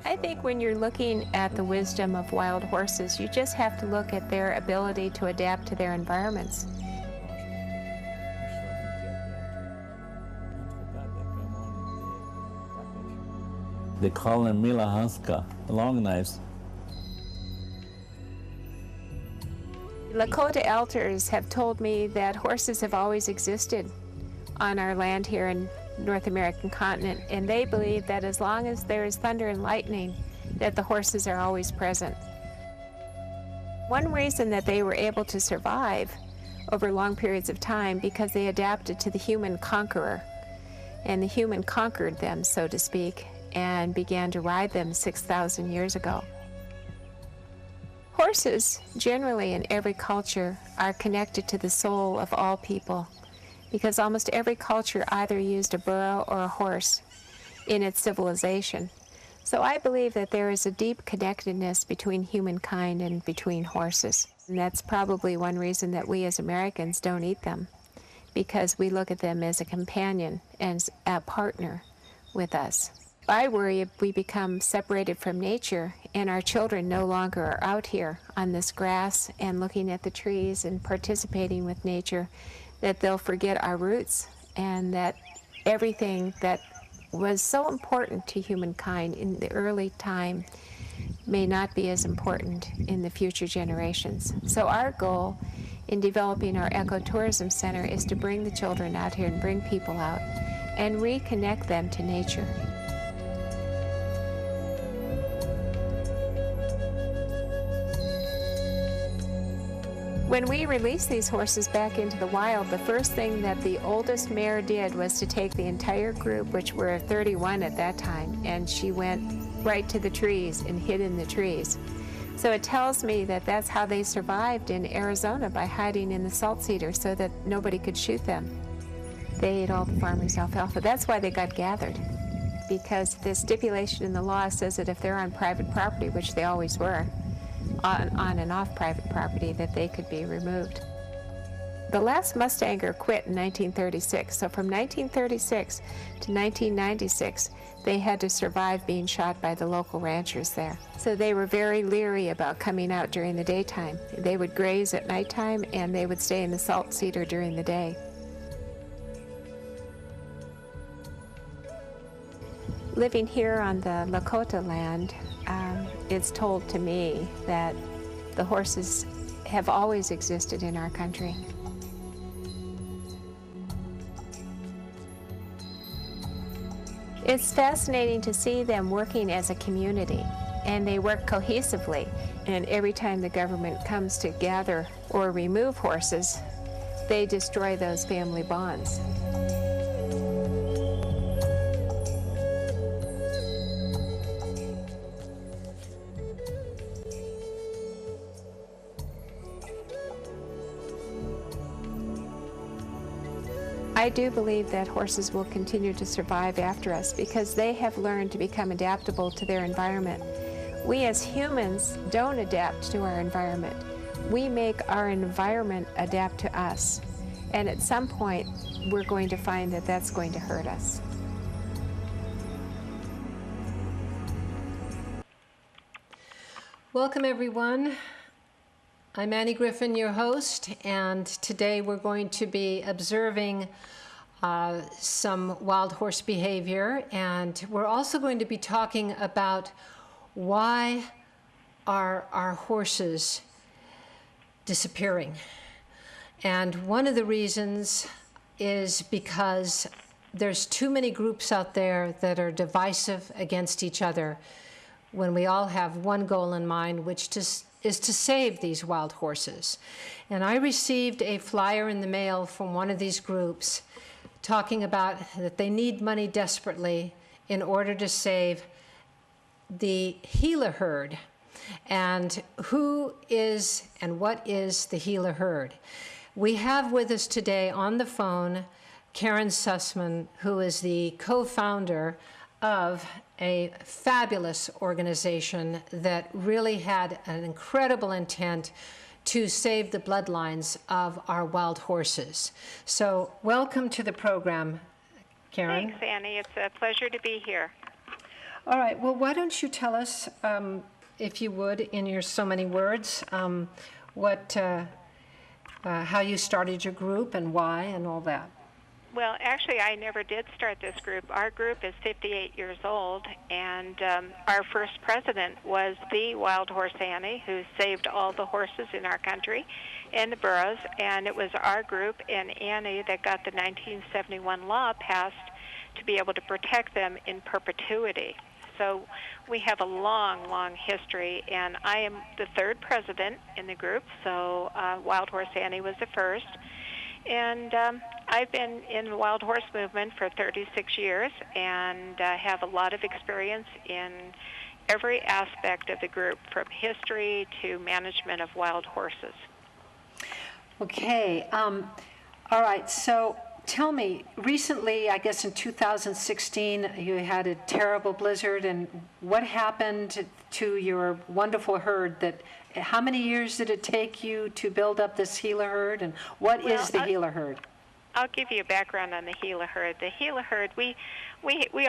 I think when you're looking at the wisdom of wild horses, you just have to look at their ability to adapt to their environments. They call them Milahanska, long knives. Lakota elders have told me that horses have always existed on our land here in North American continent, and they believe that as long as there is thunder and lightning, that the horses are always present. One reason that they were able to survive over long periods of time because they adapted to the human conqueror, and the human conquered them, so to speak, and began to ride them 6,000 years ago. Horses, generally in every culture, are connected to the soul of all people, because almost every culture either used a burro or a horse in its civilization. So I believe that there is a deep connectedness between humankind and between horses. And that's probably one reason that we as Americans don't eat them, because we look at them as a companion and a partner with us. I worry if we become separated from nature and our children no longer are out here on this grass and looking at the trees and participating with nature, that they'll forget our roots, and that everything that was so important to humankind in the early time may not be as important in the future generations. So our goal in developing our ecotourism center is to bring the children out here and bring people out and reconnect them to nature. When we released these horses back into the wild, the first thing that the oldest mare did was to take the entire group, which were 31 at that time, and she went right to the trees and hid in the trees. So it tells me that that's how they survived in Arizona, by hiding in the salt cedar so that nobody could shoot them. They ate all the farmers' alfalfa. That's why they got gathered, because the stipulation in the law says that if they're on private property, which they always were, on and off private property, that they could be removed. The last Mustanger quit in 1936, so from 1936 to 1996, they had to survive being shot by the local ranchers there. So they were very leery about coming out during the daytime. They would graze at nighttime, and they would stay in the salt cedar during the day. Living here on the Lakota land, it's told to me that the horses have always existed in our country. It's fascinating to see them working as a community, and they work cohesively. And every time the government comes to gather or remove horses, they destroy those family bonds. I do believe that horses will continue to survive after us because they have learned to become adaptable to their environment. We as humans don't adapt to our environment. We make our environment adapt to us. And at some point, we're going to find that that's going to hurt us. Welcome, everyone. I'm Annie Griffin, your host, and today we're going to be observing some wild horse behavior, and we're also going to be talking about why are our horses disappearing. And one of the reasons is because there's too many groups out there that are divisive against each other when we all have one goal in mind, which is to save these wild horses. And I received a flyer in the mail from one of these groups talking about that they need money desperately in order to save the Gila herd. And who is and what is the Gila herd? We have with us today on the phone Karen Sussman, who is the co-founder of a fabulous organization that really had an incredible intent to save the bloodlines of our wild horses. So welcome to the program, Karen? Thanks, Annie. It's a pleasure to be here. All right. Well, why don't you tell us, if you would, in your so many words, how you started your group and why and all that. Well, actually, I never did start this group. Our group is 58 years old, and our first president was the Wild Horse Annie, who saved all the horses in our country and the burros, and it was our group and Annie that got the 1971 law passed to be able to protect them in perpetuity. So we have a long, long history, and I am the third president in the group, so Wild Horse Annie was the first. And I've been in the wild horse movement for 36 years and have a lot of experience in every aspect of the group, from history to management of wild horses. Okay. All right. So tell me, recently, I guess in 2016, you had a terrible blizzard, and what happened to your wonderful herd? How many years did it take you to build up this Gila herd, and what is the Gila herd? I'll give you a background on the Gila herd. The Gila herd, we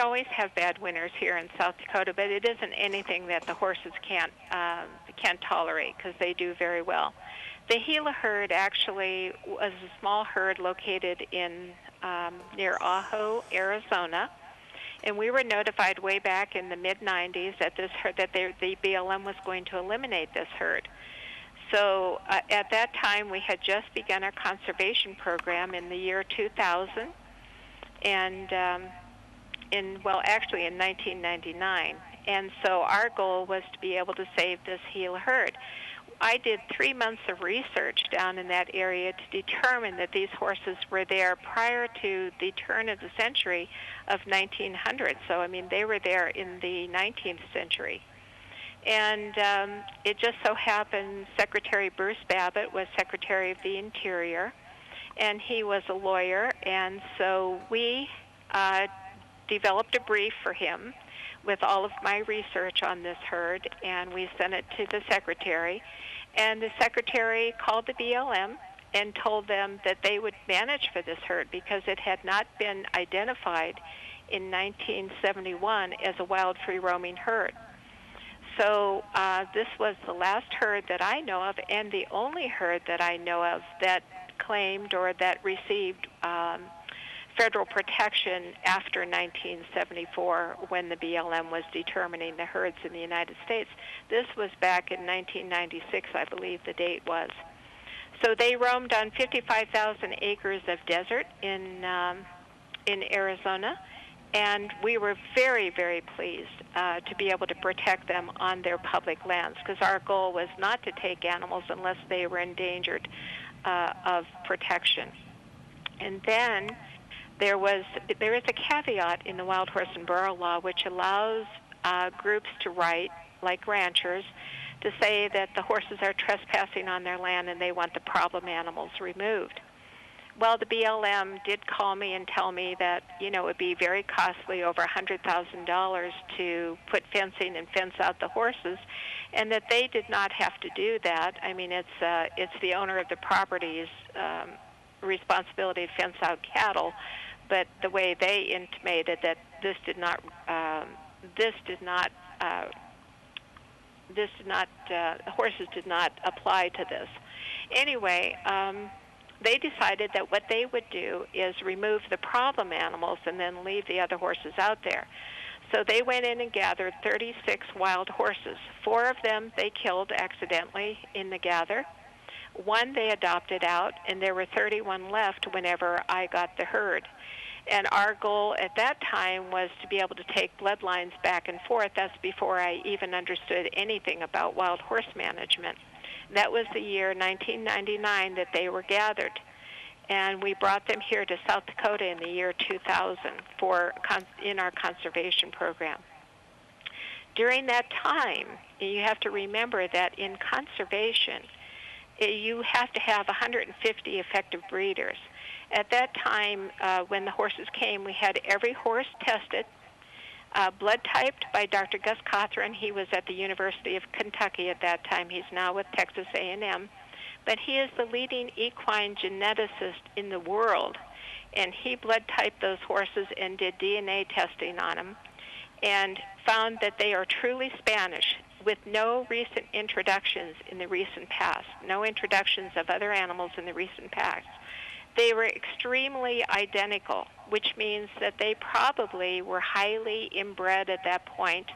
always have bad winters here in South Dakota, but it isn't anything that the horses can't tolerate, because they do very well. The Gila herd actually was a small herd located in near Ajo, Arizona, and we were notified way back in the mid-'90s that the BLM was going to eliminate this herd. So at that time, we had just begun our conservation program in the year 2000, and in 1999. And so our goal was to be able to save this Gila herd. I did 3 months of research down in that area to determine that these horses were there prior to the turn of the century of 1900. So, I mean, they were there in the 19th century. And it just so happened Secretary Bruce Babbitt was Secretary of the Interior, and he was a lawyer. And so we developed a brief for him with all of my research on this herd, and we sent it to the Secretary. And the Secretary called the BLM and told them that they would manage for this herd because it had not been identified in 1971 as a wild free-roaming herd. So this was the last herd that I know of, and the only herd that I know of that claimed or that received federal protection after 1974, when the BLM was determining the herds in the United States. This was back in 1996, I believe the date was. So they roamed on 55,000 acres of desert in Arizona, and we were very, very pleased to be able to protect them on their public lands, because our goal was not to take animals unless they were endangered of protection. And then there is a caveat in the wild horse and burro law which allows groups to write, like ranchers, to say that the horses are trespassing on their land and they want the problem animals removed. Well, the BLM did call me and tell me that, it would be very costly, over $100,000 to put fencing and fence out the horses, and that they did not have to do that. I mean, it's the owner of the property's responsibility to fence out cattle, but the way they intimated that horses did not apply to this. Anyway, they decided that what they would do is remove the problem animals and then leave the other horses out there. So they went in and gathered 36 wild horses. 4 of them they killed accidentally in the gather. 1 they adopted out, and there were 31 left whenever I got the herd. And our goal at that time was to be able to take bloodlines back and forth. That's before I even understood anything about wild horse management. That was the year 1999 that they were gathered. And we brought them here to South Dakota in the year 2000 in our conservation program. During that time, you have to remember that in conservation, you have to have 150 effective breeders. At that time, when the horses came, we had every horse tested, blood typed by Dr. Gus Cothran. He was at the University of Kentucky at that time. He's now with Texas A&M. But he is the leading equine geneticist in the world. and he blood typed those horses and did DNA testing on them and found that they are truly Spanish with no recent introductions in the recent past, no introductions of other animals in the recent past. They were extremely identical, which means that they probably were highly inbred at that point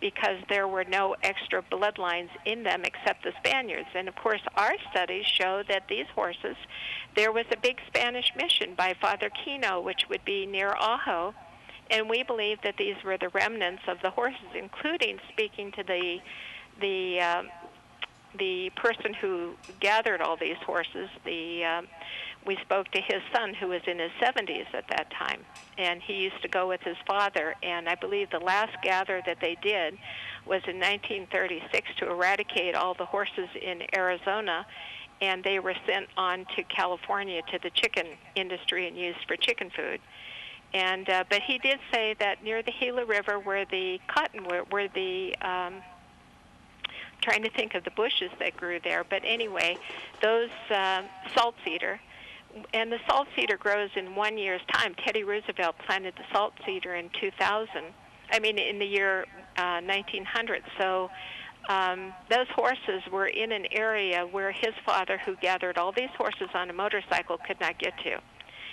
because there were no extra bloodlines in them except the Spaniards. And of course, our studies show that these horses, there was a big Spanish mission by Father Kino, which would be near Ajo, and we believe that these were the remnants of the horses, including speaking to the person who gathered all these horses. We spoke to his son, who was in his 70s at that time, and he used to go with his father, and I believe the last gather that they did was in 1936 to eradicate all the horses in Arizona, and they were sent on to California to the chicken industry and used for chicken food. And but he did say that near the Gila River, where the cotton, where the trying to think of the bushes that grew there, but anyway, those salt cedar, and the salt cedar grows in 1 year's time. Teddy Roosevelt planted the salt cedar in 2000. I mean, in the year 1900. So those horses were in an area where his father, who gathered all these horses on a motorcycle, could not get to.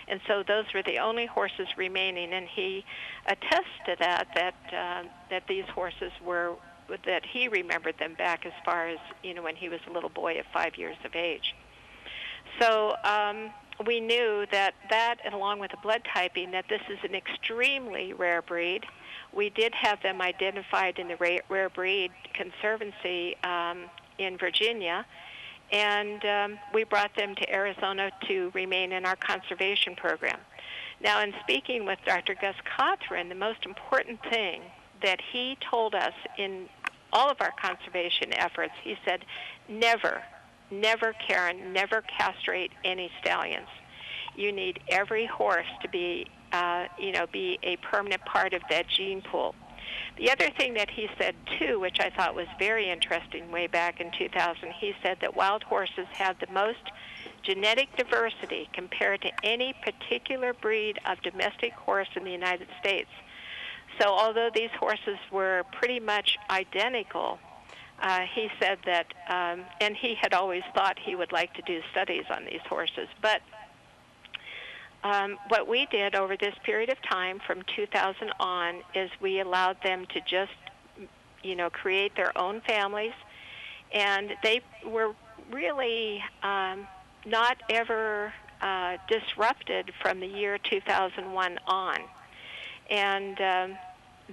And so those were the only horses remaining, and he attests to that these horses were, that he remembered them back as far as, when he was a little boy of 5 years of age. So we knew that, along with the blood typing, that this is an extremely rare breed. We did have them identified in the Rare Breed Conservancy in Virginia, and we brought them to Arizona to remain in our conservation program. Now, in speaking with Dr. Gus Cothran, the most important thing that he told us in all of our conservation efforts, he said, never, Karen, never castrate any stallions. You need every horse to be a permanent part of that gene pool. The other thing that he said, too, which I thought was very interesting way back in 2000, he said that wild horses have the most genetic diversity compared to any particular breed of domestic horse in the United States. So although these horses were pretty much identical, he said that, and he had always thought he would like to do studies on these horses, but what we did over this period of time from 2000 on is we allowed them to just, create their own families, and they were really not ever disrupted from the year 2001 on. And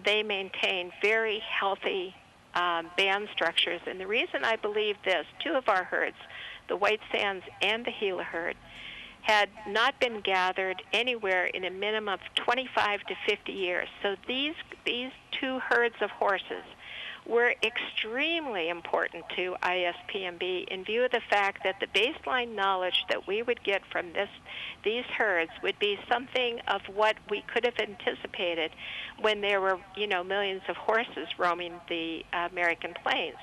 they maintain very healthy band structures. And the reason I believe this, two of our herds, the White Sands and the Gila herd, had not been gathered anywhere in a minimum of 25 to 50 years. So these two herds of horses were extremely important to ISPMB in view of the fact that the baseline knowledge that we would get from these herds would be something of what we could have anticipated when there were, millions of horses roaming the American plains.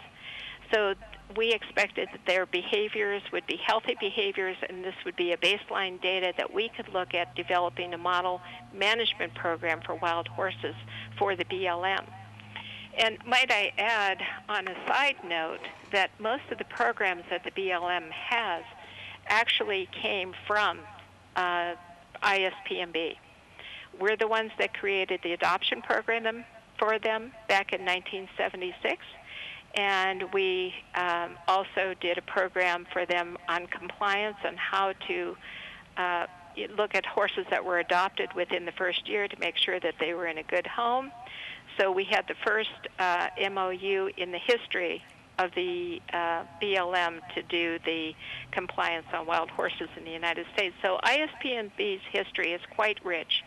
So we expected that their behaviors would be healthy behaviors, and this would be a baseline data that we could look at developing a model management program for wild horses for the BLM. And might I add, on a side note, that most of the programs that the BLM has actually came from ISPMB. We're the ones that created the adoption program for them back in 1976. And we also did a program for them on compliance on how to look at horses that were adopted within the first year to make sure that they were in a good home. So we had the first MOU in the history of the BLM to do the compliance on wild horses in the United States. So ISPMB's history is quite rich.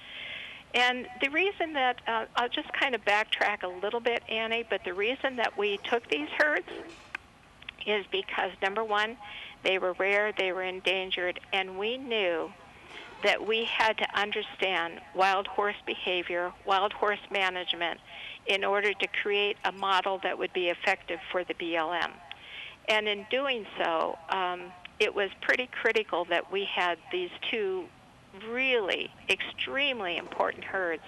And the reason that, I'll just kind of backtrack a little bit, Annie, but the reason that we took these herds is because, number one, they were rare, they were endangered, and we knew that we had to understand wild horse behavior, wild horse management, in order to create a model that would be effective for the BLM. And in doing so, it was pretty critical that we had these two really extremely important herds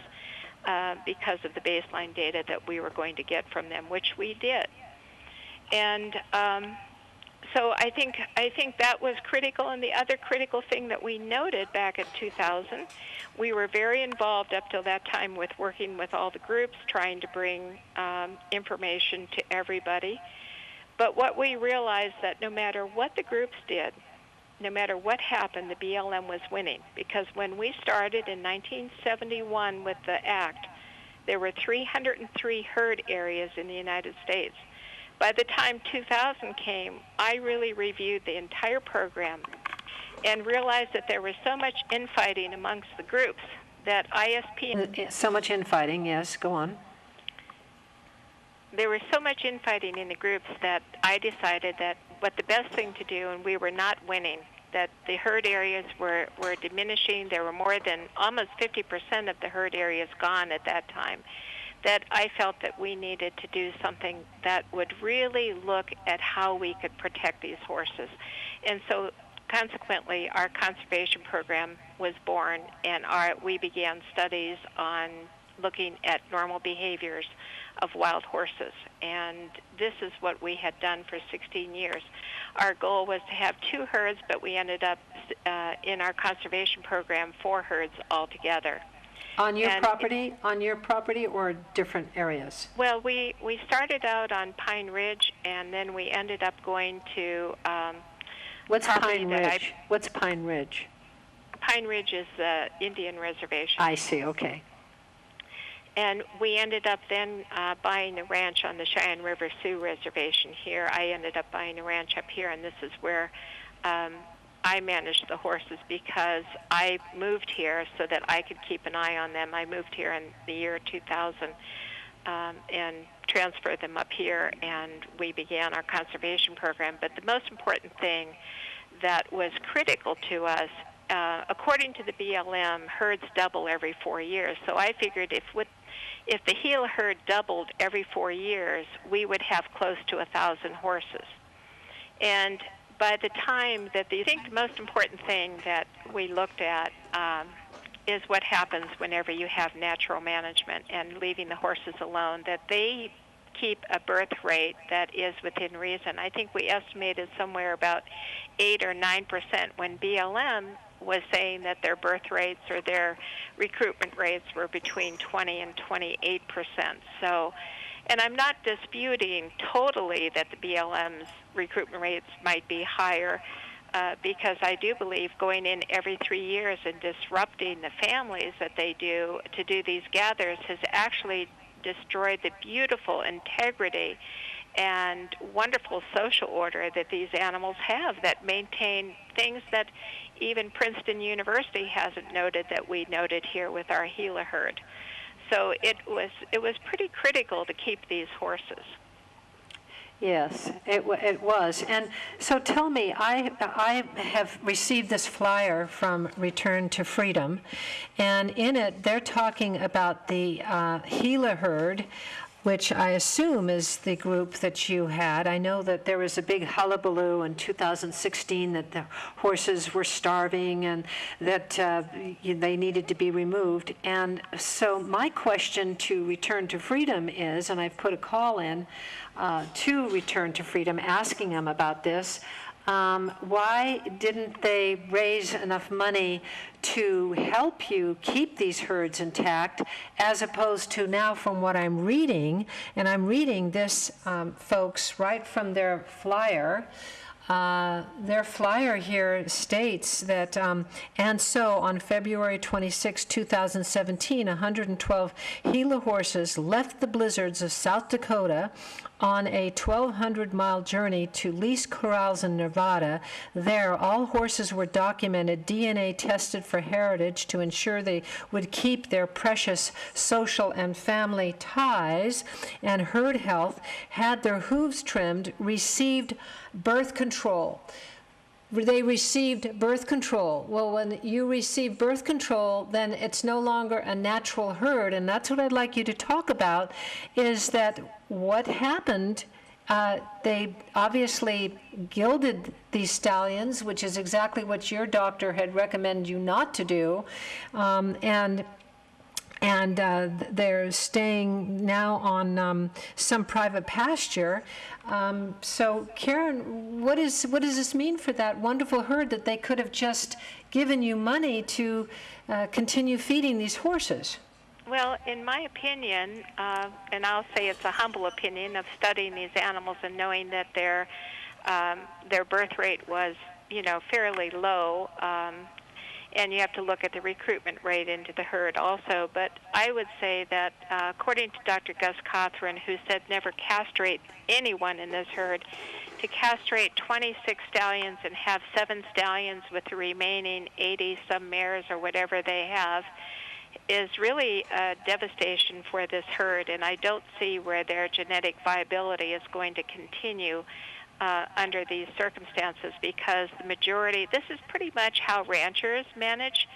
because of the baseline data that we were going to get from them, which we did. And so I think that was critical. And the other critical thing that we noted back in 2000, we were very involved up till that time with working with all the groups, trying to bring information to everybody. But what we realized that no matter what the groups did, no matter what happened, the BLM was winning. Because when we started in 1971 with the act, there were 303 herd areas in the United States. By the time 2000 came, I really reviewed the entire program and realized that there was so much infighting amongst the groups that ISP... So much infighting, yes, go on. There was so much infighting in the groups that I decided that what the best thing to do, and we were not winning, that the herd areas were diminishing. There were more than almost 50% of the herd areas gone at that time, that I felt that we needed to do something that would really look at how we could protect these horses. And so consequently, our conservation program was born, and we began studies on looking at normal behaviors of wild horses. And this is what we had done for 16 years. Our goal was to have 2 herds, but we ended up in our conservation program 4 herds altogether. On your property or different areas? Well, we started out on Pine Ridge, and then we ended up going to What's Pine Ridge? What's Pine Ridge? Pine Ridge is the Indian reservation. I see, okay. And we ended up then buying a ranch on the Cheyenne River Sioux Reservation here. I ended up buying a ranch up here, and this is where I managed the horses because I moved here so that I could keep an eye on them. I moved here in the year 2000 and transferred them up here, and we began our conservation program. But the most important thing that was critical to us, according to the BLM, herds double every 4 years. So I figured if the Gila herd doubled every 4 years, we would have close to 1,000 horses. And by the time that I think the most important thing that we looked at is what happens whenever you have natural management and leaving the horses alone, that they keep a birth rate that is within reason. I think we estimated somewhere about 8 or 9% when BLM was saying that their birth rates or their recruitment rates were between 20 and 28%. So, and I'm not disputing totally that the BLM's recruitment rates might be higher, because I do believe going in every 3 years and disrupting the families that they do to do these gathers has actually destroyed the beautiful integrity and wonderful social order that these animals have that maintain things that even Princeton University hasn't noted that we noted here with our Gila herd. So it was pretty critical to keep these horses. Yes, it was. And so tell me, I have received this flyer from Return to Freedom, and in it they're talking about the Gila herd, which I assume is the group that you had. I know that there was a big hullabaloo in 2016 that the horses were starving and that they needed to be removed. And so my question to Return to Freedom is, and I've put a call in to Return to Freedom asking them about this, why didn't they raise enough money to help you keep these herds intact, as opposed to now from what I'm reading, and I'm reading this, folks, right from their flyer. Their flyer here states that, and so on February 26, 2017, 112 Gila horses left the blizzards of South Dakota on a 1,200-mile journey to lease corrals in Nevada. There, all horses were documented, DNA tested for heritage to ensure they would keep their precious social and family ties and herd health, had their hooves trimmed, received birth control. They received birth control. Well, when you receive birth control, then it's no longer a natural herd, and that's what I'd like you to talk about, is that what happened They obviously gilded these stallions, which is exactly what your doctor had recommended you not to do, and they're staying now on some private pasture. So, Karen, what does this mean for that wonderful herd that they could have just given you money to continue feeding these horses? Well, in my opinion, and I'll say it's a humble opinion of studying these animals and knowing that their birth rate was, fairly low. And you have to look at the recruitment rate into the herd also. But I would say that according to Dr. Gus Cothran, who said never castrate anyone in this herd, to castrate 26 stallions and have 7 stallions with the remaining 80-some mares or whatever they have is really a devastation for this herd. And I don't see where their genetic viability is going to continue under these circumstances, because the majority, this is pretty much how ranchers manage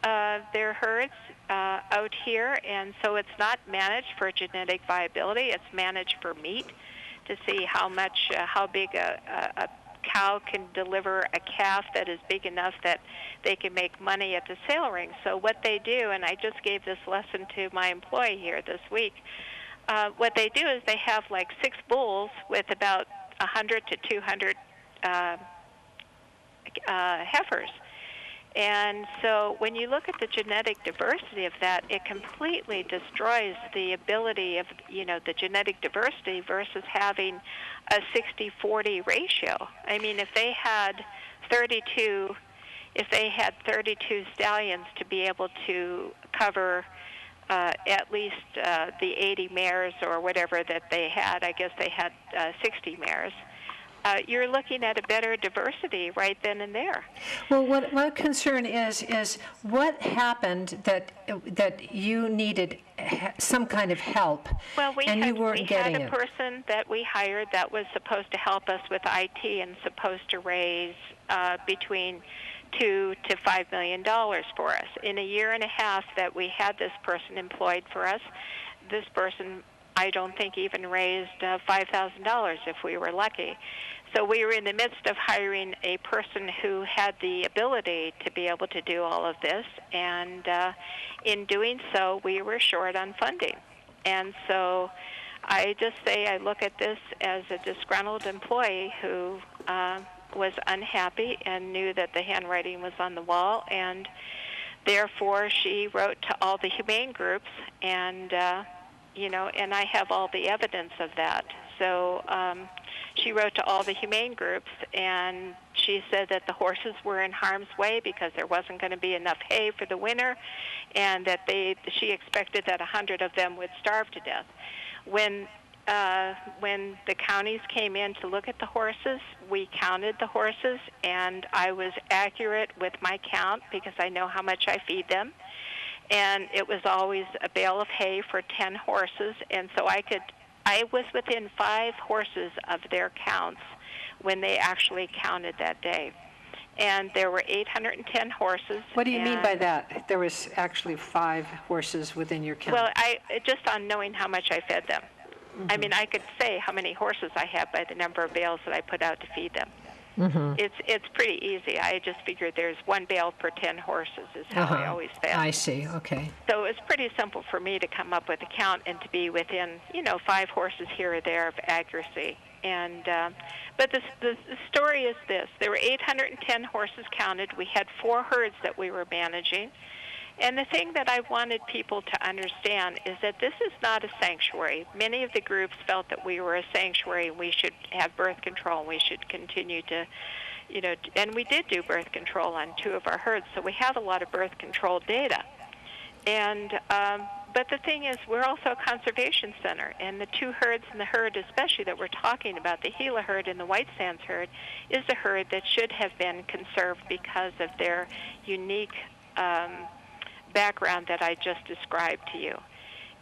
their herds out here, and so it's not managed for genetic viability, it's managed for meat, to see how big a cow can deliver a calf that is big enough that they can make money at the sale ring. So what they do, and I just gave this lesson to my employee here this week, what they do is they have like 6 bulls with about 100 to 200 heifers. And so when you look at the genetic diversity of that, it completely destroys the ability of, the genetic diversity versus having a 60-40 ratio. I mean, if they had 32 stallions to be able to cover at least the 80 mares or whatever that they had, I guess they had 60 mares, you're looking at a better diversity right then and there. Well, what my concern is what happened that you needed some kind of help, you weren't getting it. We had a person that we hired that was supposed to help us with IT and supposed to raise between $2 to $5 million for us. In a year and a half that we had this person employed for us, this person, I don't think, even raised $5,000 if we were lucky. So we were in the midst of hiring a person who had the ability to be able to do all of this, and in doing so, we were short on funding. And so I just say I look at this as a disgruntled employee who was unhappy and knew that the handwriting was on the wall, and therefore she wrote to all the humane groups, and and I have all the evidence of that. So she wrote to all the humane groups, and she said that the horses were in harm's way because there wasn't going to be enough hay for the winter, and that she expected that 100 of them would starve to death. When the counties came in to look at the horses, we counted the horses, and I was accurate with my count because I know how much I feed them. And it was always a bale of hay for 10 horses, and so I was within 5 horses of their counts when they actually counted that day. And there were 810 horses. What do you mean by that? There was actually 5 horses within your count? Well, just on knowing how much I fed them. Mm-hmm. I mean, I could say how many horses I have by the number of bales that I put out to feed them. Mm-hmm. It's pretty easy. I just figured there's 1 bale per 10 horses is how I always fed. I see. Okay. So it's pretty simple for me to come up with a count and to be within 5 horses here or there of accuracy. And but the story is this: there were 810 horses counted. We had 4 herds that we were managing. And the thing that I wanted people to understand is that this is not a sanctuary. Many of the groups felt that we were a sanctuary and we should have birth control and we should continue to, and we did do birth control on 2 of our herds, so we have a lot of birth control data. And but the thing is, we're also a conservation center, and the 2 herds in the herd, especially that we're talking about, the Gila herd and the White Sands herd, is a herd that should have been conserved because of their unique background that I just described to you.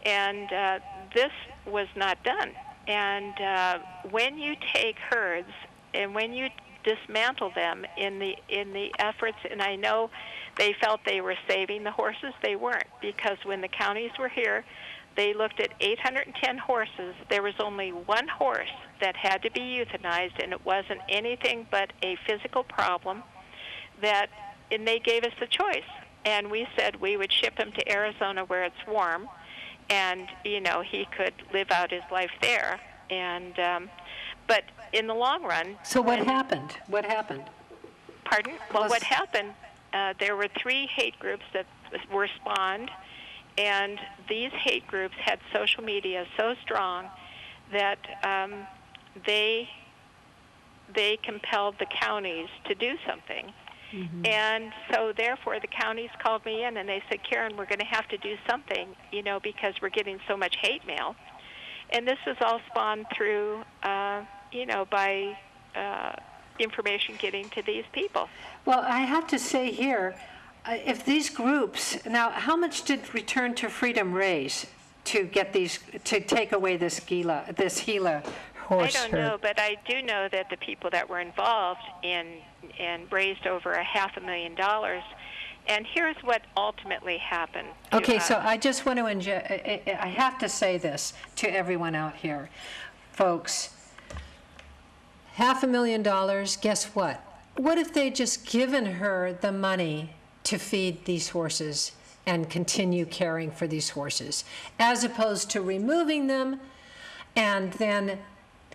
And this was not done. And when you take herds and when you dismantle them in the efforts, and I know they felt they were saving the horses, they weren't, because when the counties were here, They looked at 810 horses. There was only one horse that had to be euthanized, and it wasn't anything but a physical problem. And they gave us the choice. And we said we would ship him to Arizona where it's warm, and, he could live out his life there. And but in the long run... So what happened? What happened? Pardon? Well, what happened, there were 3 hate groups that were spawned, and these hate groups had social media so strong that they compelled the counties to do something. Mm-hmm. And so, therefore, the counties called me in and they said, Karen, we're going to have to do something, because we're getting so much hate mail. And this was all spawned through, by information getting to these people. Well, I have to say here, if these groups, now, how much did Return to Freedom raise to get to take away this Gila horse herd? I don't know, but I do know that the people that were involved and raised over $500,000. And here's what ultimately happened. Okay, so I just want to I have to say this to everyone out here. Folks, $500,000, guess what? What if they just given her the money to feed these horses and continue caring for these horses, as opposed to removing them and then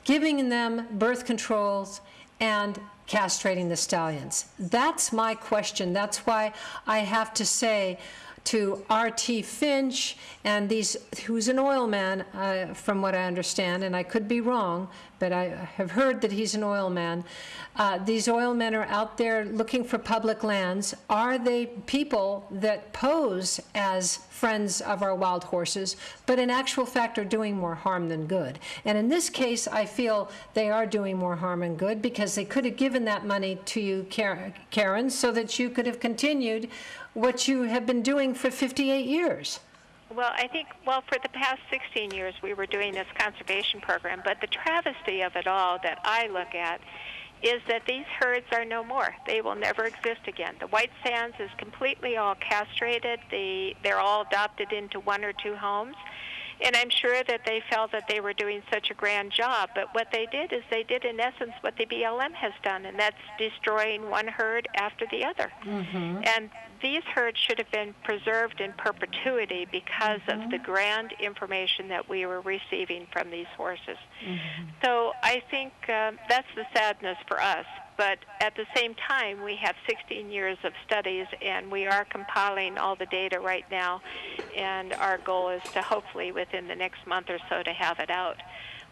giving them birth controls and castrating the stallions? That's my question. That's why I have to say to R.T. Finch and who's an oil man, from what I understand, and I could be wrong, but I have heard that he's an oil man. These oil men are out there looking for public lands. Are they people that pose as friends of our wild horses, but in actual fact are doing more harm than good? And in this case, I feel they are doing more harm than good, because they could have given that money to you, Karen, so that you could have continued what you have been doing for 58 years. Well, I think, for the past 16 years, we were doing this conservation program, but the travesty of it all that I look at is that these herds are no more. They will never exist again. The White Sands is completely all castrated. They're all adopted into 1 or 2 homes. And I'm sure that they felt that they were doing such a grand job. But what they did is they did, in essence, what the BLM has done, and that's destroying one herd after the other. Mm-hmm. And these herds should have been preserved in perpetuity because mm-hmm. of the grand information that we were receiving from these horses. Mm-hmm. So I think that's the sadness for us. But at the same time, we have 16 years of studies, and we are compiling all the data right now. And our goal is to hopefully within the next month or so to have it out.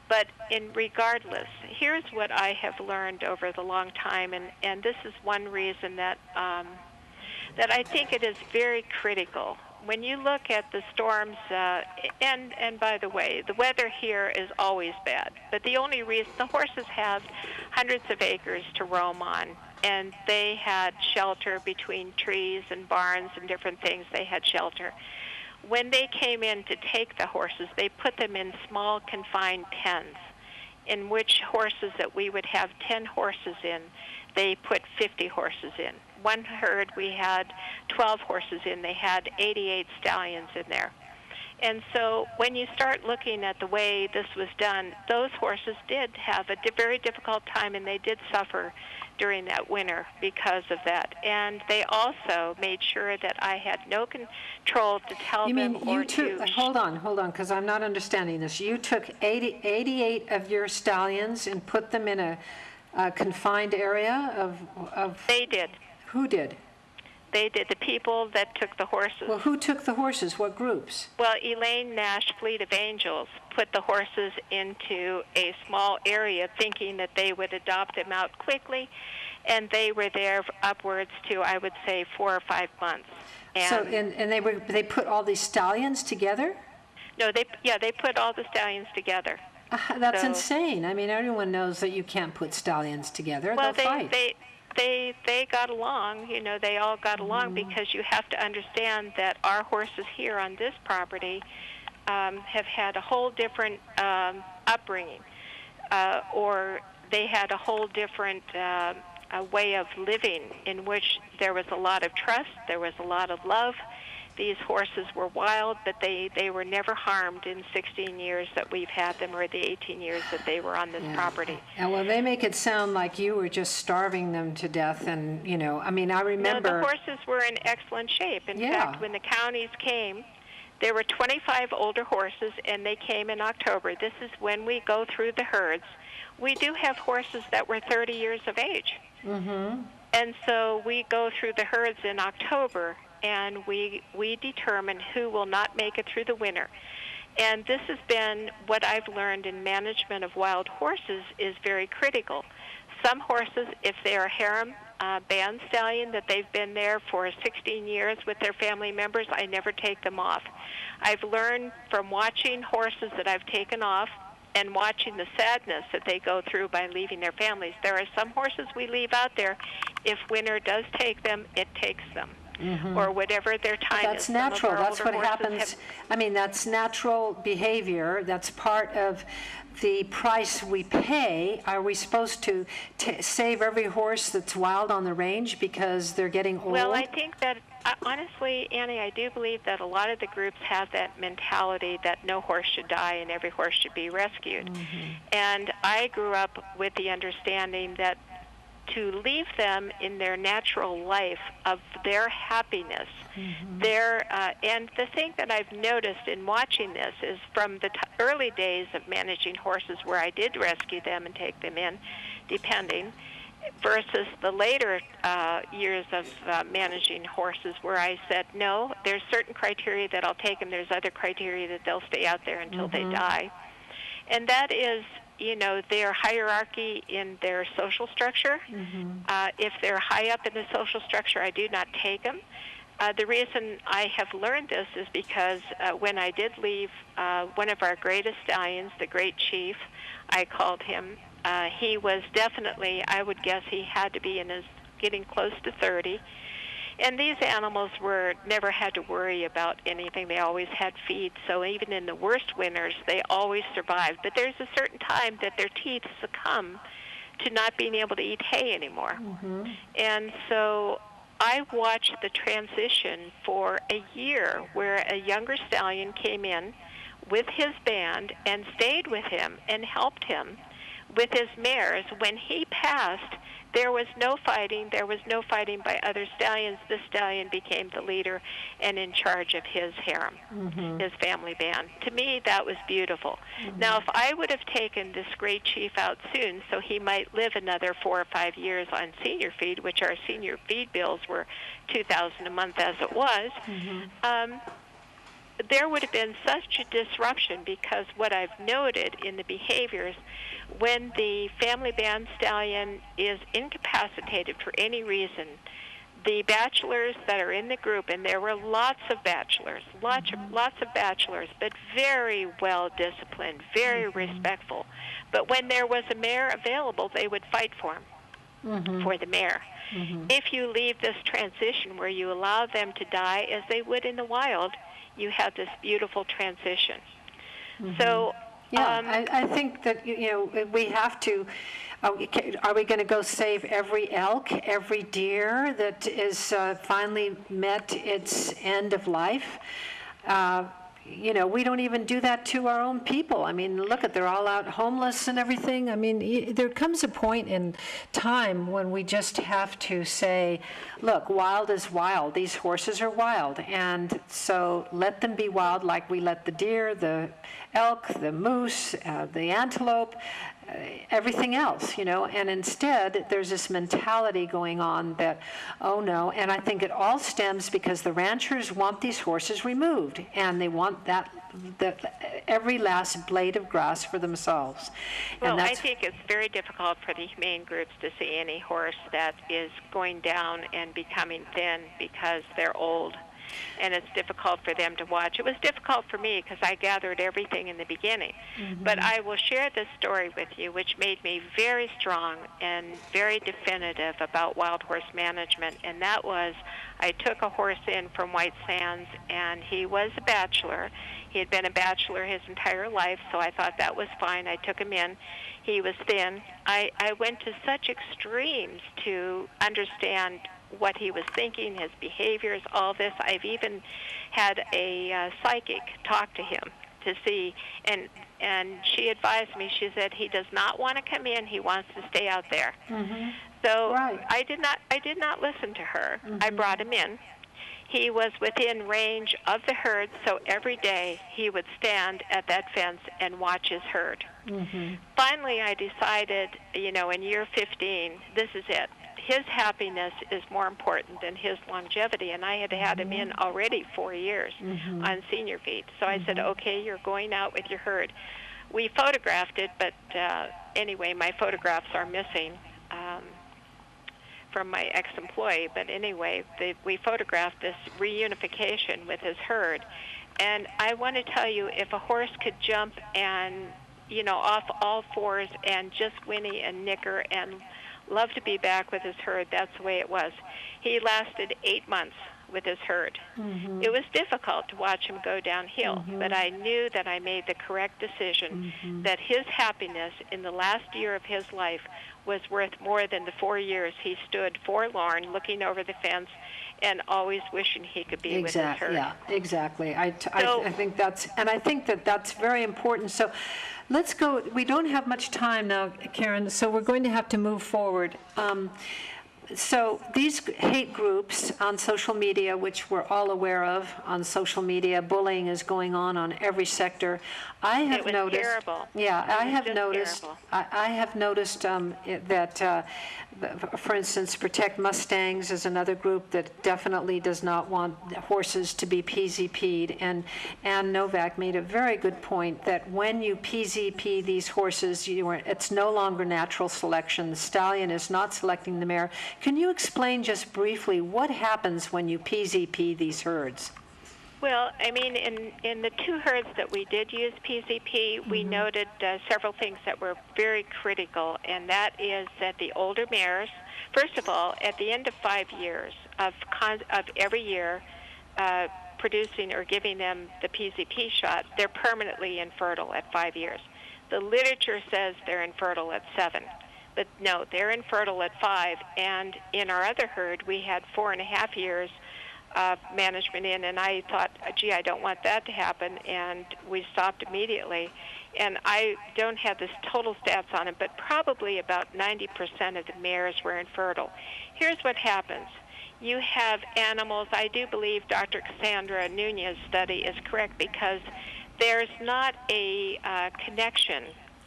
But regardless, here's what I have learned over the long time, and this is one reason that I think it is very critical. When you look at the storms, and by the way, the weather here is always bad, but the only reason, the horses have hundreds of acres to roam on, and they had shelter between trees and barns and different things. They had shelter. When they came in to take the horses, they put them in small confined pens, in which horses that we would have 10 horses in, they put 50 horses in. One herd we had 12 horses in. They had 88 stallions in there. And so when you start looking at the way this was done, those horses did have a very difficult time, and they did suffer during that winter because of that. And they also made sure that I had no control to tell them or to... Hold on, because I'm not understanding this. You took 88 of your stallions and put them in a confined area of... They did. Who did? They did, the people that took the horses. Well, who took the horses? What groups? Well, Elaine Nash, Fleet of Angels, put the horses into a small area thinking that they would adopt them out quickly, and they were there upwards to, I would say, 4 or 5 months. And they put all these stallions together? No, they put all the stallions together. That's insane. I mean, everyone knows that you can't put stallions together. Well, they'll fight. They got along, they all got along, because you have to understand that our horses here on this property have had a whole different upbringing, or they had a whole different way of living in which there was a lot of trust, there was a lot of love, these horses were wild, but they were never harmed in 16 years that we've had them, or the 18 years that they were on this property. And well, they make it sound like you were just starving them to death, and I mean, I remember. No, the horses were in excellent shape. In fact, when the counties came, there were 25 older horses, and they came in October. This is when we go through the herds. We do have horses that were 30 years of age. Mm-hmm. And so we go through the herds in October, and we determine who will not make it through the winter. And this has been what I've learned in management of wild horses is very critical. Some horses, if they're a harem band stallion that they've been there for 16 years with their family members, I never take them off. I've learned from watching horses that I've taken off and watching the sadness that they go through by leaving their families. There are some horses we leave out there. If winter does take them, it takes them. Mm-hmm. Or whatever their time that's is. Natural. That's what happens. I mean, that's natural behavior. That's part of the price we pay. Are we supposed to save every horse that's wild on the range because they're getting old? Well, I think that, honestly, Annie, I do believe that a lot of the groups have that mentality that no horse should die and every horse should be rescued. Mm-hmm. And I grew up with the understanding that to leave them in their natural life of their happiness, mm-hmm. And the thing that I've noticed in watching this is from the early days of managing horses where I did rescue them and take them in, depending, versus the later years of managing horses where I said, no, there's certain criteria that I'll take them, there's other criteria that they'll stay out there until mm-hmm. they die. And that is, their hierarchy in their social structure. Mm-hmm. If they're high up in the social structure, I do not take them. The reason I have learned this is because when I did leave one of our greatest stallions, the Great Chief, I called him. He was definitely, I would guess he had to be getting close to 30. And these animals never had to worry about anything. They always had feed. So even in the worst winters, they always survived. But there's a certain time that their teeth succumb to not being able to eat hay anymore. Mm-hmm. And so I watched the transition for a year where a younger stallion came in with his band and stayed with him and helped him with his mares. When he passed, there was no fighting. There was no fighting by other stallions. This stallion became the leader and in charge of his harem, mm-hmm. his family band. To me, that was beautiful. Mm-hmm. Now, if I would have taken this Great Chief out soon so he might live another 4 or 5 years on senior feed, which our senior feed bills were $2,000 a month as it was, mm-hmm. There would have been such a disruption because what I've noted in the behaviors, when the family band stallion is incapacitated for any reason, the bachelors that are in the group, and there were lots of bachelors, lots of bachelors, but very well disciplined, very mm-hmm. respectful. But when there was a mare available, they would fight for him, mm-hmm. for the mare. Mm-hmm. If you leave this transition where you allow them to die as they would in the wild, you have this beautiful transition. Mm-hmm. So, I think that we have to. Are we going to go save every elk, every deer that is finally met its end of life? We don't even do that to our own people. I mean, they're all out homeless and everything. I mean, there comes a point in time when we just have to say, look, wild is wild. These horses are wild. And so let them be wild like we let the deer, the elk, the moose, the antelope, everything else, and instead there's this mentality going on that, oh no, and I think it all stems because the ranchers want these horses removed, and they want that every last blade of grass for themselves. Well, I think it's very difficult for the humane groups to see any horse that is going down and becoming thin because they're old. And it's difficult for them to watch. It was difficult for me because I gathered everything in the beginning. Mm-hmm. But I will share this story with you, which made me very strong and very definitive about wild horse management. And that was, I took a horse in from White Sands, and he was a bachelor. He had been a bachelor his entire life, so I thought that was fine. I took him in. He was thin. I went to such extremes to understand what he was thinking, his behaviors, all this. I've even had a psychic talk to him to see, and she advised me. She said he does not want to come in. He wants to stay out there. Mm-hmm. So Right. I did not listen to her. I brought him in. He was within range of the herd, so every day he would stand at that fence and watch his herd. Mm-hmm. Finally, I decided, in year 15, this is it. His happiness is more important than his longevity, and I had him in already 4 years on senior feed. So I said, okay, you're going out with your herd. We photographed it, but anyway, my photographs are missing from my ex-employee. But anyway, we photographed this reunification with his herd. And I want to tell you, if a horse could jump and, off all fours and just whinny and nicker and love to be back with his herd, that's the way it was. He lasted 8 months with his herd. It was difficult to watch him go downhill, but I knew that I made the correct decision, that his happiness in the last year of his life was worth more than the 4 years he stood forlorn, looking over the fence and always wishing he could be with his herd. Yeah, exactly. I think that's very important. So let's go. We don't have much time now, Karen, so we're going to have to move forward. So these hate groups on social media, which we're all aware of on social media, bullying is going on every sector. I have noticed. Terrible. Yeah, I have noticed. Terrible. I have noticed that, for instance, Protect Mustangs is another group that definitely does not want horses to be PZP'd. And Ann Novak made a very good point that when you PZP these horses, it's no longer natural selection. The stallion is not selecting the mare. Can you explain just briefly what happens when you PZP these herds? Well, I mean, in the two herds that we did use PZP, we noted several things that were very critical, and that is that the older mares, first of all, at the end of 5 years of every year producing or giving them the PZP shot, they're permanently infertile at 5 years. The literature says they're infertile at 7. But no, they're infertile at 5, and in our other herd, we had 4.5 years of management in, and I thought, gee, I don't want that to happen, and we stopped immediately. And I don't have this total stats on it, but probably about 90% of the mares were infertile. Here's what happens. You have animals, I do believe Dr. Cassandra Nunez's study is correct, because there's not a connection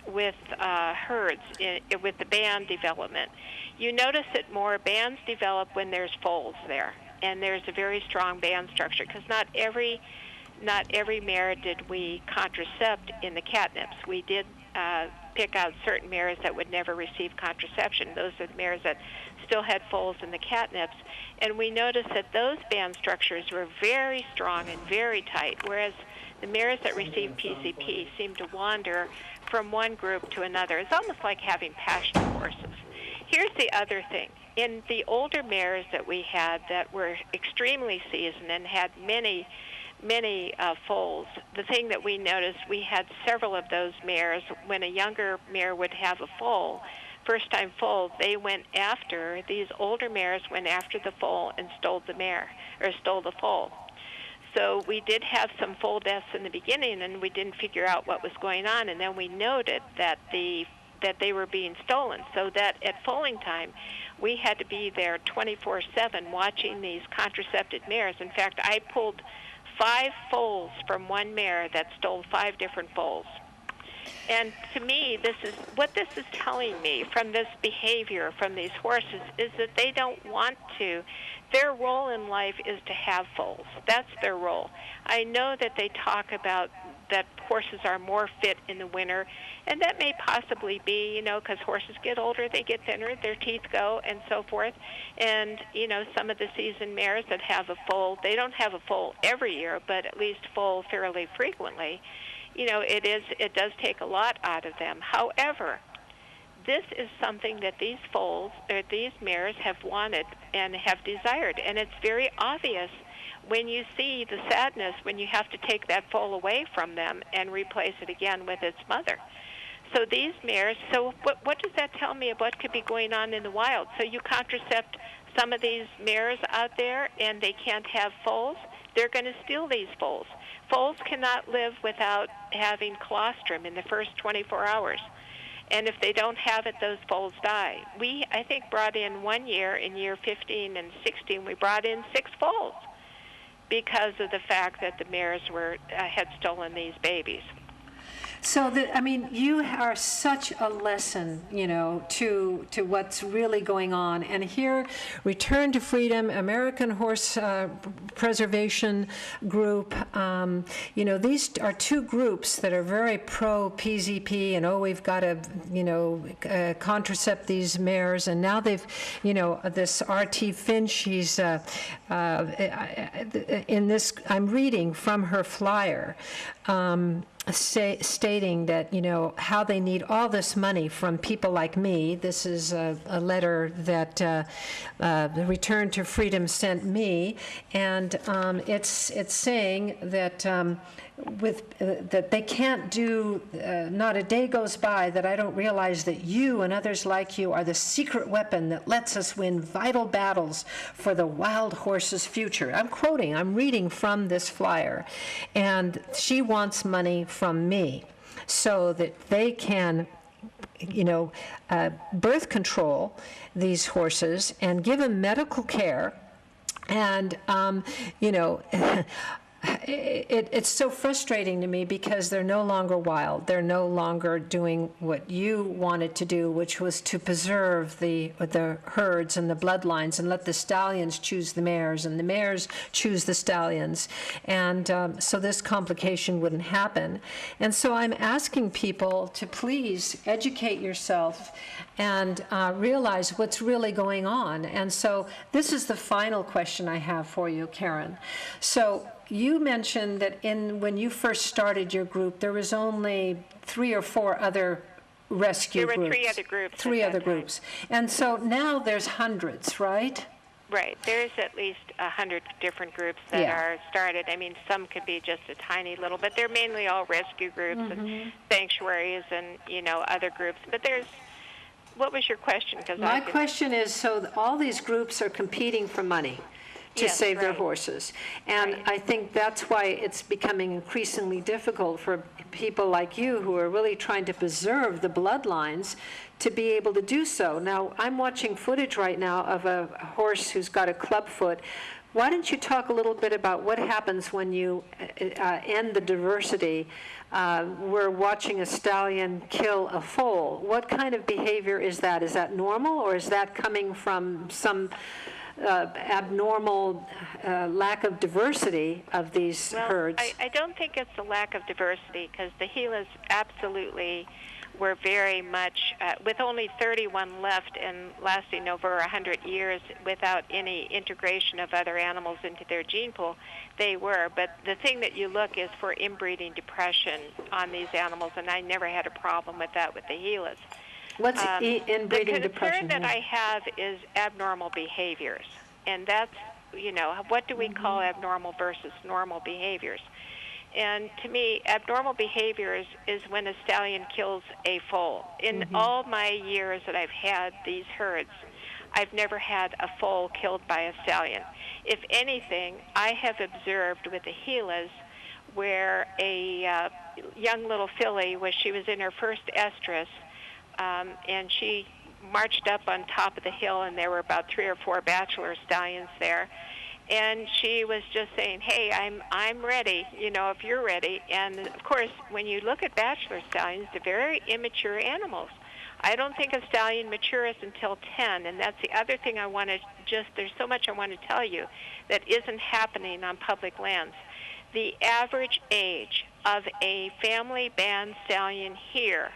with herds, with the band development. You notice that more bands develop when there's foals there, and there's a very strong band structure, because not every mare did we contracept in the catnips. We did pick out certain mares that would never receive contraception. Those are the mares that still had foals in the catnips, and we noticed that those band structures were very strong and very tight, whereas the mares that received PCP seemed to wander from one group to another. It's almost like having pasture horses. Here's the other thing. In the older mares that we had that were extremely seasoned and had many foals, the thing that we noticed, we had several of those mares. When a younger mare would have a foal, first-time foal, these older mares went after the foal and stole the foal. So we did have some foal deaths in the beginning, and we didn't figure out what was going on, and then we noted that they were being stolen, so that at foaling time, we had to be there 24/7 watching these contracepted mares. In fact, I pulled 5 foals from one mare that stole 5 different foals. And to me, this is telling me from this behavior from these horses is that they don't want to. Their role in life is to have foals. That's their role. I know that they talk about that horses are more fit in the winter, and that may possibly be, because horses get older, they get thinner, their teeth go, and so forth. And, some of the seasoned mares that have a foal, they don't have a foal every year, but at least foal fairly frequently. It does take a lot out of them. However, this is something that these foals, or these mares, have wanted and have desired, and it's very obvious when you see the sadness when you have to take that foal away from them and replace it again with its mother. So these mares, what does that tell me of what could be going on in the wild? So you contracept some of these mares out there and they can't have foals, they're going to steal these foals. Foals cannot live without having colostrum in the first 24 hours. And if they don't have it, those foals die. We, I think, brought in one year, in year 15 and 16, we brought in 6 foals because of the fact that the mares had stolen these babies. So, you are such a lesson, to what's really going on. And here, Return to Freedom, American Horse Preservation Group, these are two groups that are very pro-PZP and, we've got to, contracept these mares. And now they've, this R.T. Finch, she's, in this, I'm reading from her flyer, stating that, how they need all this money from people like me. This is a letter that the Return to Freedom sent me, and it's saying that that they can't do, not a day goes by that I don't realize that you and others like you are the secret weapon that lets us win vital battles for the wild horse's future. I'm reading from this flyer, and she wants money from me so that they can birth control these horses and give them medical care. And it's so frustrating to me because they're no longer wild. They're no longer doing what you wanted to do, which was to preserve the herds and the bloodlines and let the stallions choose the mares and the mares choose the stallions. And so this complication wouldn't happen. And so I'm asking people to please educate yourself and realize what's really going on. And so this is the final question I have for you, Karen. So you mentioned that when you first started your group, there was only 3 or 4 other rescue groups. There were 3 other groups. 3 other groups. And so now there's hundreds, right? Right. There's at least 100 different groups that are started. I mean, some could be just a tiny little, but they're mainly all rescue groups and sanctuaries and, other groups. But what was your question? My question is, so all these groups are competing for money to save their horses. And I think that's why it's becoming increasingly difficult for people like you who are really trying to preserve the bloodlines to be able to do so. Now, I'm watching footage right now of a horse who's got a clubfoot. Why don't you talk a little bit about what happens when you end the diversity? We're watching a stallion kill a foal. What kind of behavior is that? Is that normal, or is that coming from some abnormal lack of diversity of these herds? I don't think it's a lack of diversity, because the Gilas absolutely were very much, with only 31 left and lasting over 100 years without any integration of other animals into their gene pool, they were. But the thing that you look is for inbreeding depression on these animals, and I never had a problem with that with the Gilas. What's inbreeding depression? The concern that I have is abnormal behaviors, and that's, what do we call abnormal versus normal behaviors? And to me, abnormal behaviors is when a stallion kills a foal. In all my years that I've had these herds, I've never had a foal killed by a stallion. If anything, I have observed with the Gilas where a young little filly, she was in her first estrus, and she marched up on top of the hill, and there were about 3 or 4 bachelor stallions there. And she was just saying, hey, I'm ready, if you're ready. And, of course, when you look at bachelor stallions, they're very immature animals. I don't think a stallion matures until 10, and that's the other thing there's so much I want to tell you that isn't happening on public lands. The average age of a family band stallion here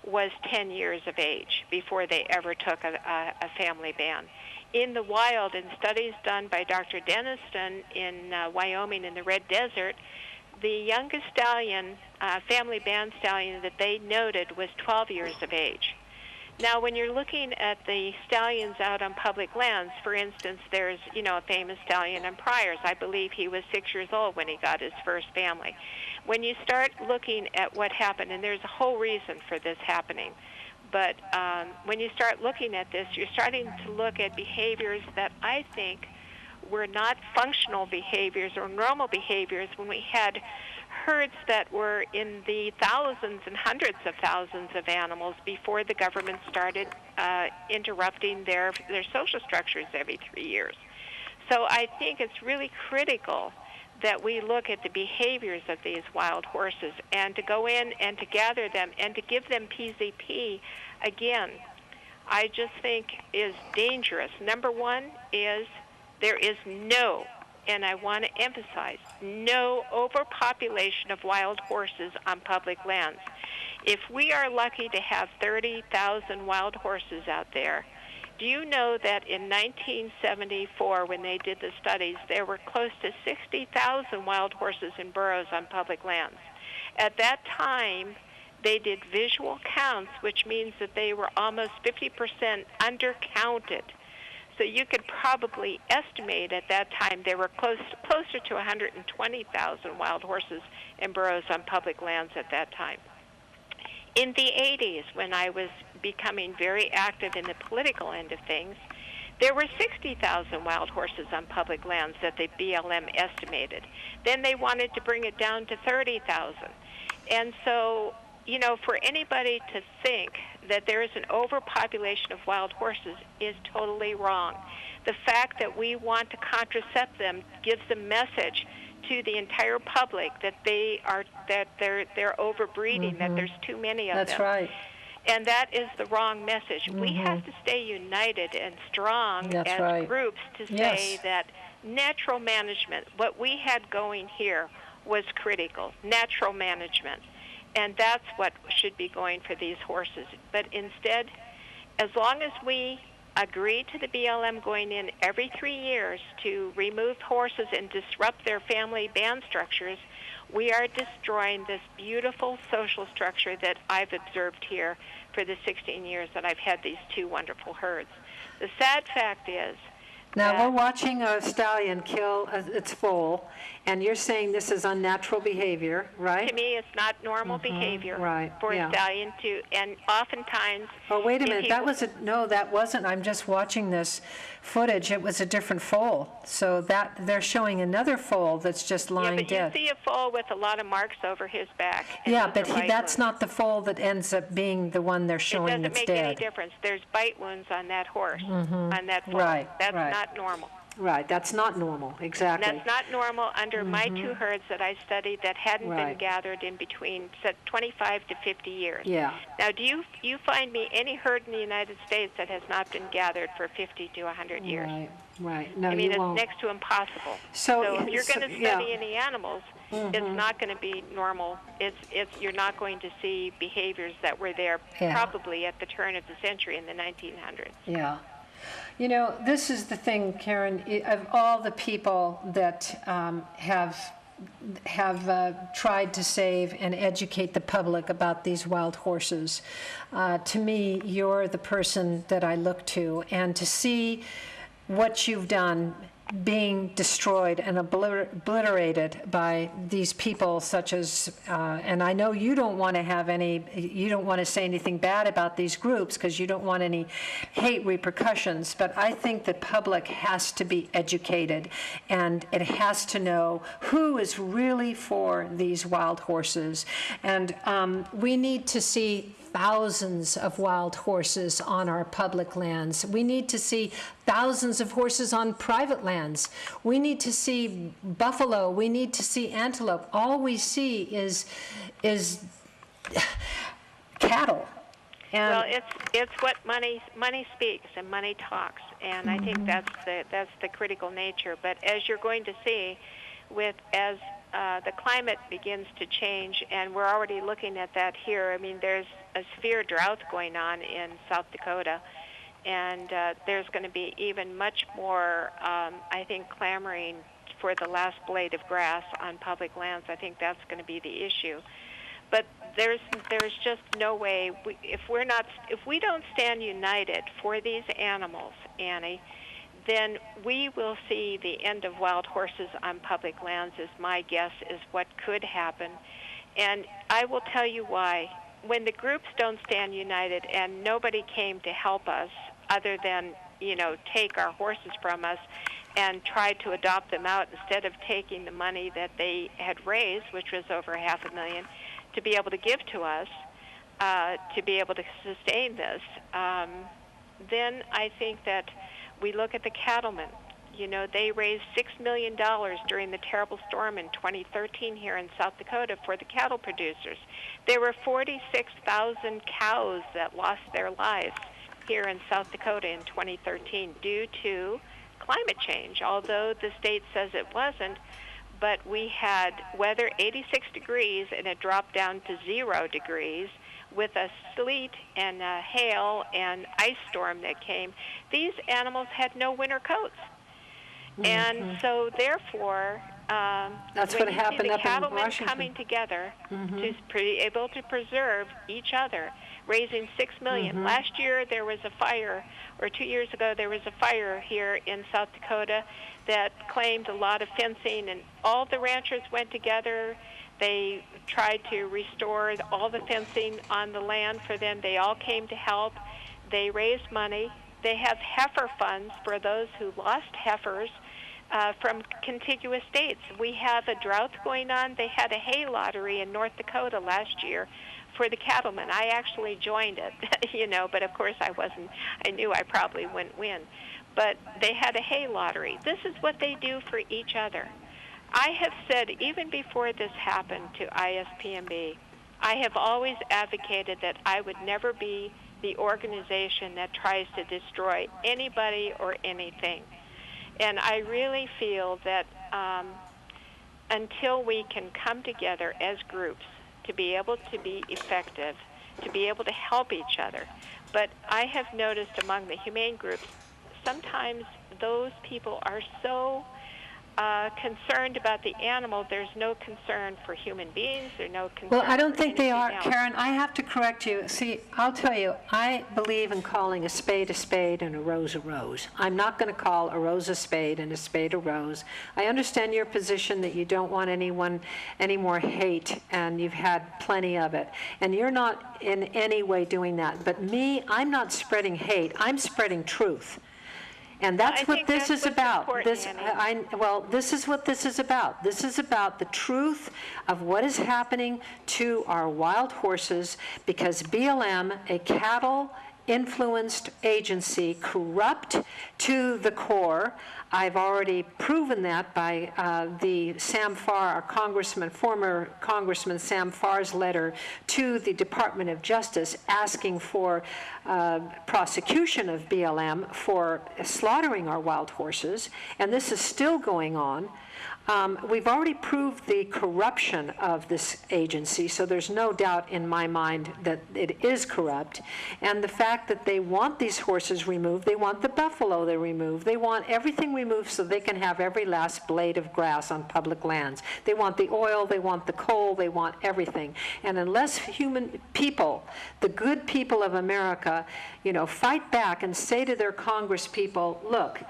was 10 years of age before they ever took a family band. In the wild, in studies done by Dr. Denniston in Wyoming in the Red Desert, the youngest stallion, family band stallion that they noted was 12 years of age. Now, when you're looking at the stallions out on public lands, for instance, there's, a famous stallion in Pryor's. I believe he was 6 years old when he got his first family. When you start looking at what happened, and there's a whole reason for this happening, But when you start looking at this, you're starting to look at behaviors that I think were not functional behaviors or normal behaviors when we had herds that were in the thousands and hundreds of thousands of animals before the government started interrupting their social structures every 3 years. So I think it's really critical that we look at the behaviors of these wild horses and to go in and to gather them and to give them PZP, again, I just think is dangerous. Number one is there is no, and I want to emphasize, no overpopulation of wild horses on public lands. If we are lucky to have 30,000 wild horses out there, do you know that in 1974, when they did the studies, there were close to 60,000 wild horses in burrows on public lands? At that time, they did visual counts, which means that they were almost 50% undercounted. So you could probably estimate at that time there were closer to 120,000 wild horses in burrows on public lands at that time. In the 80s, when I was becoming very active in the political end of things, there were 60,000 wild horses on public lands that the BLM estimated. Then they wanted to bring it down to 30,000. And so, you know, for anybody to think that there is an overpopulation of wild horses is totally wrong. The fact that we want to contracept them gives a message to the entire public that they're overbreeding, that there's too many of them. That's right. And that is the wrong message. We have to stay united and strong as groups to say that natural management, what we had going here was critical, natural management. And that's what should be going for these horses. But instead, as long as we agree to the BLM going in every 3 years to remove horses and disrupt their family band structures, we are destroying this beautiful social structure that I've observed here for the 16 years that I've had these two wonderful herds. The sad fact is now we're watching a stallion kill its foal, and you're saying this is unnatural behavior, right? To me, it's not normal behavior for a stallion to, and oftentimes... Oh, wait a minute, that wasn't, I'm just watching this footage, it was a different foal. So that, they're showing another foal that's just lying dead. Yeah, but you see a foal with a lot of marks over his back. Yeah, but that's not the foal that ends up being the one they're showing that's dead. It doesn't make any difference. There's bite wounds on that horse, on that foal. That's not normal. Right, that's not normal, exactly. That's not normal under my two herds that I studied that hadn't been gathered in between 25 to 50 years. Yeah. Now, do you find me any herd in the United States that has not been gathered for 50 to 100 years? Right. No, I mean, you won't. it's next to impossible. So if you're going to study any animals, it's not going to be normal. You're not going to see behaviors that were there probably at the turn of the century in the 1900s. Yeah. You know, this is the thing, Karen, of all the people that have tried to save and educate the public about these wild horses, to me, you're the person that I look to. And to see what you've done being destroyed and obliterated by these people such as, and I know you don't want to say anything bad about these groups because you don't want any hate repercussions, but I think the public has to be educated and it has to know who is really for these wild horses. And we need to see thousands of wild horses on our public lands. We need to see thousands of horses on private lands. We need to see buffalo. We need to see antelope. All we see is cattle. And well, it's what money speaks and money talks, and I think that's the critical nature. But as you're going to see, as the climate begins to change, and we're already looking at that here. I mean, there's a severe drought going on in South Dakota, and there's going to be even much more, I think, clamoring for the last blade of grass on public lands. I think that's going to be the issue. But there's just no way, if we don't stand united for these animals, Annie, then we will see the end of wild horses on public lands, is my guess, is what could happen. And I will tell you why. when the groups don't stand united and nobody came to help us other than, take our horses from us and try to adopt them out instead of taking the money that they had raised, which was over $500,000, to be able to give to us, to be able to sustain this, then I think that we look at the cattlemen. They raised $6 million during the terrible storm in 2013 here in South Dakota for the cattle producers. There were 46,000 cows that lost their lives here in South Dakota in 2013 due to climate change, although the state says it wasn't. But we had weather 86 degrees and it dropped down to 0 degrees with a sleet and a hail and ice storm that came. These animals had no winter coats. And so, therefore, that's what happened up in cattlemen Washington. coming together to be able to preserve each other, raising $6 million. Last year there was a fire, or 2 years ago there was a fire here in South Dakota that claimed a lot of fencing, and all the ranchers went together. They tried to restore all the fencing on the land for them. They all came to help. They raised money. They have heifer funds for those who lost heifers from contiguous states. We have a drought going on. They had a hay lottery in North Dakota last year for the cattlemen. I actually joined it, but of course I wasn't. I knew I probably wouldn't win. But they had a hay lottery. This is what they do for each other. I have said, even before this happened to ISPMB, I have always advocated that I would never be the organization that tries to destroy anybody or anything. And I really feel that until we can come together as groups to be able to be effective, to be able to help each other. But I have noticed among the humane groups, sometimes those people are so concerned about the animal, there's no concern for human beings, there's no concern. Well, I don't think they are, else. Karen. I have to correct you. See, I'll tell you, I believe in calling a spade and a rose a rose. I'm not going to call a rose a spade and a spade a rose. I understand your position that you don't want any more hate, and you've had plenty of it. And you're not in any way doing that. But me, I'm not spreading hate. I'm spreading truth. And that's what this is about. This is what this is about. This is about the truth of what is happening to our wild horses, because BLM, a cattle-influenced agency, corrupt to the core. I've already proven that by the Sam Farr, our former Congressman Sam Farr's letter to the Department of Justice asking for prosecution of BLM for slaughtering our wild horses, and this is still going on. We've already proved the corruption of this agency, so there's no doubt in my mind that it is corrupt. And the fact that they want these horses removed, they want the buffalo they remove, they want everything removed so they can have every last blade of grass on public lands. They want the oil, they want the coal, they want everything. And unless human people, the good people of America, fight back and say to their Congress people, look,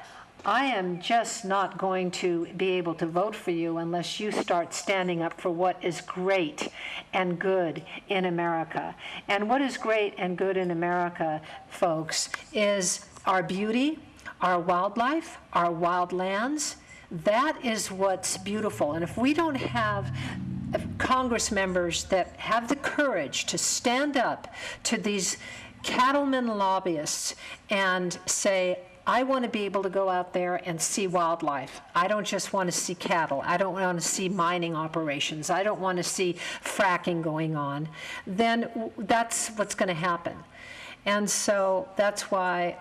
I am just not going to be able to vote for you unless you start standing up for what is great and good in America. And what is great and good in America, folks, is our beauty, our wildlife, our wild lands. That is what's beautiful. And if we don't have Congress members that have the courage to stand up to these cattlemen lobbyists and say, I want to be able to go out there and see wildlife. I don't just want to see cattle. I don't want to see mining operations. I don't want to see fracking going on. Then that's what's going to happen. And so that's why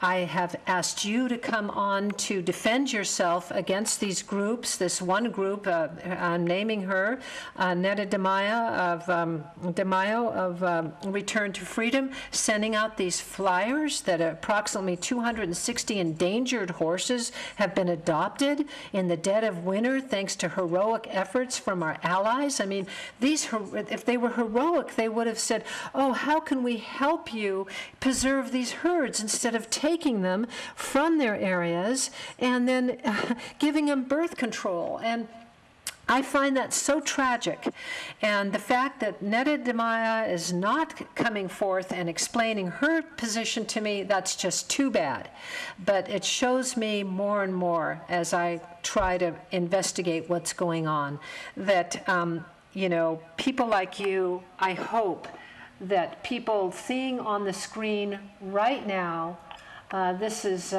I have asked you to come on to defend yourself against these groups. This one group, I'm naming her, Netta DeMaio of Return to Freedom, sending out these flyers that approximately 260 endangered horses have been adopted in the dead of winter thanks to heroic efforts from our allies. I mean, if they were heroic, they would have said, oh, how can we help you preserve these herds instead of taking them from their areas and then giving them birth control. And I find that so tragic. And the fact that Netta DeMaia is not coming forth and explaining her position to me, that's just too bad. But it shows me more and more as I try to investigate what's going on that, people like you, I hope that people seeing on the screen right now, this is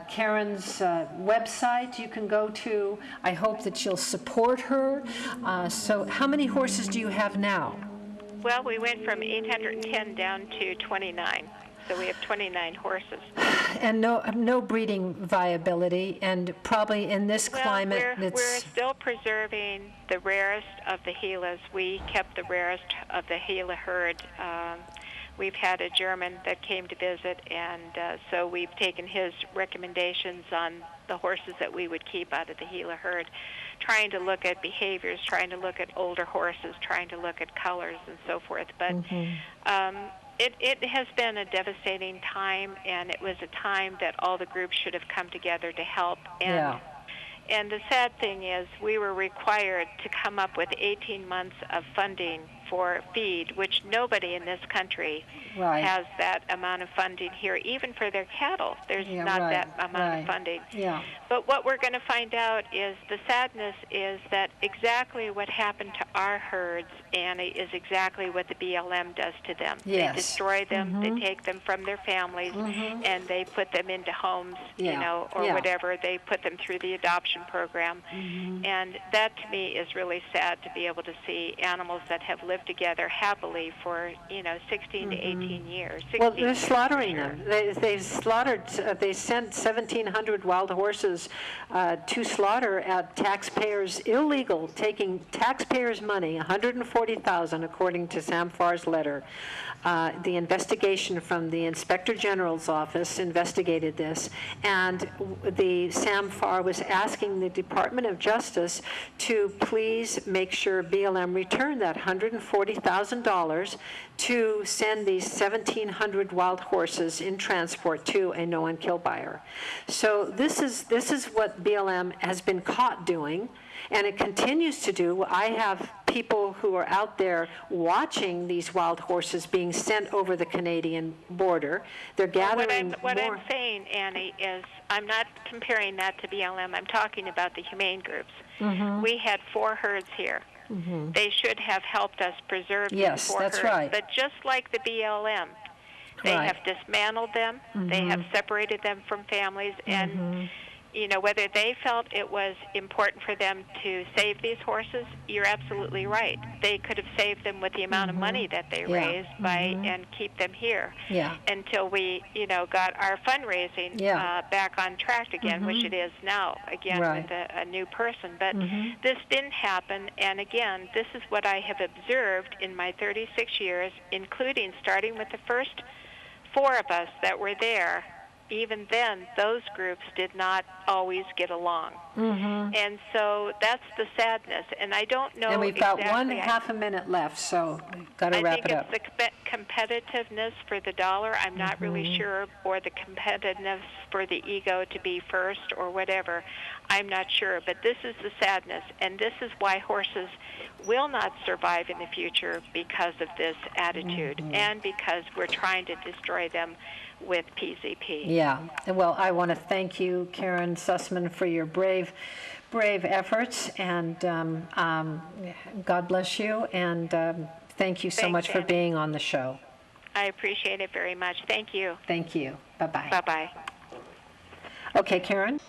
Karen's website you can go to. I hope that you'll support her. So how many horses do you have now? Well, we went from 810 down to 29. So we have 29 horses. And no breeding viability, and probably in this climate, we're still preserving the rarest of the Gilas. We kept the rarest of the Gila herd. We've had a German that came to visit, and so we've taken his recommendations on the horses that we would keep out of the Gila herd, trying to look at behaviors, trying to look at older horses, trying to look at colors and so forth. But it has been a devastating time, and it was a time that all the groups should have come together to help. And the sad thing is we were required to come up with 18 months of funding for feed, which nobody in this country has that amount of funding here, even for their cattle. There's not that amount of funding. But what we're going to find out is the sadness is that exactly what happened to our herds, Annie, is exactly what the BLM does to them. They destroy them, they take them from their families, and they put them into homes, or whatever. They put them through the adoption program. And that, to me, is really sad to be able to see animals that have lived together happily for 16 to 18 years. Well, they're slaughtering them. They slaughtered. They sent 1,700 wild horses to slaughter at taxpayers, illegal, taking taxpayers' money, $140,000, according to Sam Farr's letter. The investigation from the Inspector General's office investigated this, and the Sam Farr was asking the Department of Justice to please make sure BLM return that $140,000 to send these 1,700 wild horses in transport to a no-and-kill buyer. So this is what BLM has been caught doing, and it continues to do. I have people who are out there watching these wild horses being sent over the Canadian border. They're gathering What I'm saying, Annie, is I'm not comparing that to BLM. I'm talking about the humane groups. We had 4 herds here. They should have helped us preserve these 4 herds. Right. But just like the BLM, they have dismantled them. They have separated them from families, and whether they felt it was important for them to save these horses, you're absolutely right. They could have saved them with the amount of money that they raised and keep them here until we, got our fundraising back on track again, which it is now, again, with a new person. But this didn't happen, and again, this is what I have observed in my 36 years, including starting with the first 4 of us that were there. Even then, those groups did not always get along. And so that's the sadness. And I don't know. And we've got half a minute left, so we've got to wrap it up. I think it's the competitiveness for the dollar. I'm not really sure, or the competitiveness for the ego to be first or whatever. I'm not sure. But this is the sadness. And this is why horses will not survive in the future because of this attitude and because we're trying to destroy them with PZP. Yeah. Well, I want to thank you, Karen Sussman, for your brave efforts, and God bless you, and thank you so much for being on the show. I appreciate it very much. Thank you. Thank you. Bye-bye. Bye-bye. Okay, Karen.